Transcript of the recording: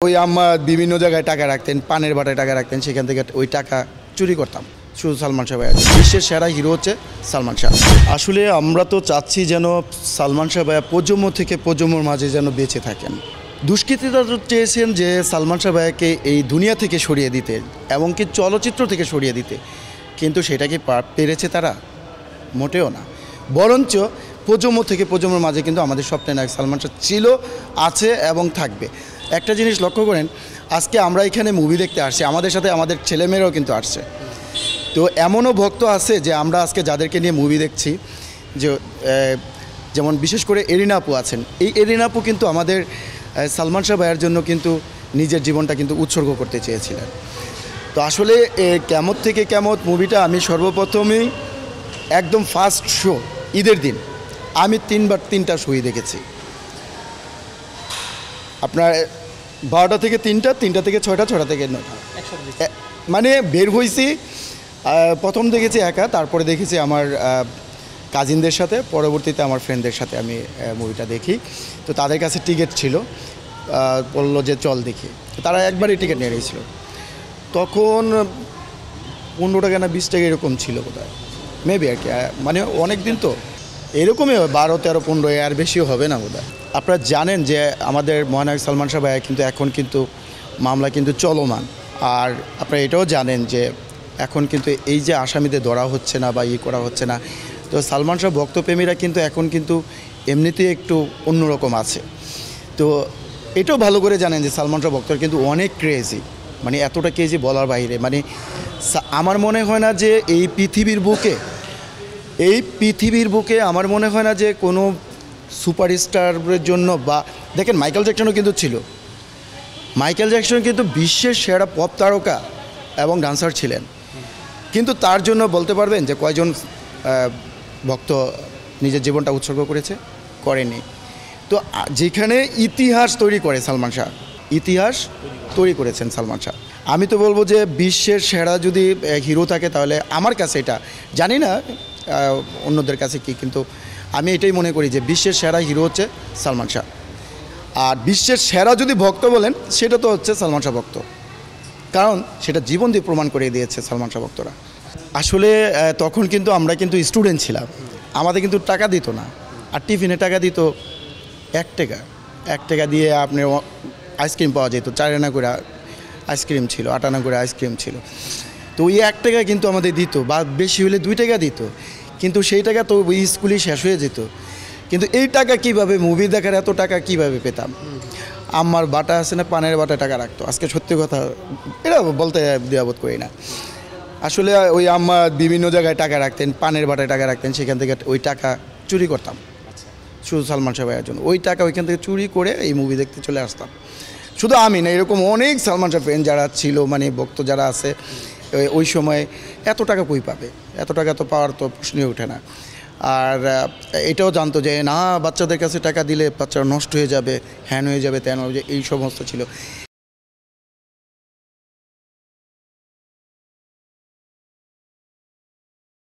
ওই আম্মা বিভিন্ন জায়গায় টাকা রাখতেন, পানের বাটায় টাকা রাখতেন, সেখান থেকে ওই টাকা চুরি করতাম শুধু সালমান শাহ ভাইয়া। বিশ্বের সেরা হিরো হচ্ছে সালমান শাহ। আসলে আমরা তো চাচ্ছি যেন সালমান শাহ ভাইয়া প্রজন্ম থেকে প্রজন্মর মাঝে যেন বেঁচে থাকেন। দুষ্কৃতীরা চেয়েছেন যে সালমান শাহ ভাইয়াকে এই দুনিয়া থেকে সরিয়ে দিতে, এমনকি চলচ্চিত্র থেকে সরিয়ে দিতে, কিন্তু সেটা কি পেরেছে তারা? মোটেও না। বরঞ্চ প্রজন্ম থেকে প্রজন্মের মাঝে কিন্তু আমাদের স্বপ্নের নায়ক সালমান শাহ ছিল, আছে এবং থাকবে। একটা জিনিস লক্ষ্য করেন, আজকে আমরা এখানে মুভি দেখতে আসছি, আমাদের সাথে আমাদের ছেলেমেয়েরাও কিন্তু আসছে। তো এমনও ভক্ত আছে যে আমরা আজকে যাদেরকে নিয়ে মুভি দেখছি, যে যেমন বিশেষ করে এরিনা আপু আছেন, এই এরিনা আপু কিন্তু আমাদের সালমান শাহ ভাইয়ের জন্য কিন্তু নিজের জীবনটা কিন্তু উৎসর্গ করতে চেয়েছিলেন। তো আসলে কেমত থেকে কেমত মুভিটা আমি সর্বপ্রথমেই একদম ফার্স্ট শো ঈদের দিন আমি 3টা শোই দেখেছি। আপনার 12টা থেকে 3টা থেকে 6টা, 6টা থেকে 9টা, মানে বের হয়েছি। প্রথম দেখেছি একা, তারপরে দেখেছি আমার কাজিনদের সাথে, পরবর্তীতে আমার ফ্রেন্ডদের সাথে আমি মুভিটা দেখি। তো তাদের কাছে টিকিট ছিল, বললো যে চল দেখি। তারা একবারই টিকিট নিয়ে নিয়েছিল। তখন 15 টাকা না 20 টাকা এরকম ছিল কোথায়, মেবি আর কি, মানে অনেক দিন তো এরকমই হবে, 12, 13, 15, আর বেশিও হবে না বোধহয়। আপনারা জানেন যে আমাদের মহানায়ক সালমান শাহ ভাইয়া কিন্তু এখন কিন্তু মামলা কিন্তু চলমান। আর আপনারা এটাও জানেন যে এখন কিন্তু এই যে আসামিদের ধরা হচ্ছে না বা করা হচ্ছে না, তো সালমান শাহ ভক্তপ্রেমীরা কিন্তু এখন কিন্তু এমনিতেই একটু অন্যরকম আছে। তো এটাও ভালো করে জানেন যে সালমান শাহ ভক্তরা কিন্তু অনেক ক্রেজি, মানে এতটা ক্রেজি বলার বাইরে। মানে আমার মনে হয় না যে এই পৃথিবীর বুকে আমার মনে হয় না যে কোনো সুপারস্টারের জন্য, বা দেখেন মাইকেল জ্যাকসনও কিন্তু ছিল। মাইকেল জ্যাকসন কিন্তু বিশ্বের সেরা পপ তারকা এবং ডান্সার ছিলেন, কিন্তু তার জন্য বলতে পারবেন যে কয়জন ভক্ত নিজের জীবনটা উৎসর্গ করেনি। তো যেখানে ইতিহাস তৈরি করে সালমান শাহ, ইতিহাস তৈরি করেছেন সালমান শাহ। আমি তো বলবো যে বিশ্বের সেরা যদি হিরো থাকে, তাহলে আমার কাছে, এটা জানি না অন্যদের কাছে কি, কিন্তু আমি এটাই মনে করি যে বিশ্বের সেরা হিরো হচ্ছে সালমান শাহ। আর বিশ্বের সেরা যদি ভক্ত বলেন, সেটা তো হচ্ছে সালমান শাহ ভক্ত, কারণ সেটা জীবন দিয়ে প্রমাণ করে দিয়েছে সালমান শাহ ভক্তরা। আসলে তখন কিন্তু আমরা কিন্তু স্টুডেন্ট ছিলাম, আমাদের কিন্তু টাকা দিত না। আর টিফিনে টাকা দিত 1 টাকা। 1 টাকা দিয়ে আপনার আইসক্রিম পাওয়া যেত, 4 আনা করে আইসক্রিম ছিল, 8 আনা করে আইসক্রিম ছিল। তো ওই 1 টাকা কিন্তু আমাদের দিত, বা বেশি হলে 2 টাকা দিত, কিন্তু সেই টাকা তো ওই স্কুলেই শেষ হয়ে যেত। কিন্তু এই টাকা কিভাবে, মুভি দেখার এত টাকা কিভাবে পেতাম? আমার বাটা আছে না, পানের বাটা টাকা রাখতো। আজকে সত্যি কথা এটা বলতে দ্বিধাবোধ করি না। আসলে ওই আম্মা বিভিন্ন জায়গায় টাকা রাখতেন, পানের বাটায় টাকা রাখতেন, সেখান থেকে ওই টাকা চুরি করতাম শুধু সালমান শাহ ভাইয়ের জন্য। ওই টাকা ওইখান থেকে চুরি করে এই মুভি দেখতে চলে আসতাম। শুধু আমি না, এরকম অনেক সালমান শাহ ফ্যান যারা ছিল, মানে ভক্ত যারা আছে, ওই সময় এত টাকা কই পাবে? এত টাকা তো পাওয়ার তো প্রশ্নই ওঠে না। আর এটাও জানতো যে না, বাচ্চাদের কাছে টাকা দিলে বাচ্চারা নষ্ট হয়ে যাবে, হ্যান হয়ে যাবে, ত্যান হয়ে যাবে, এই সমস্ত ছিল।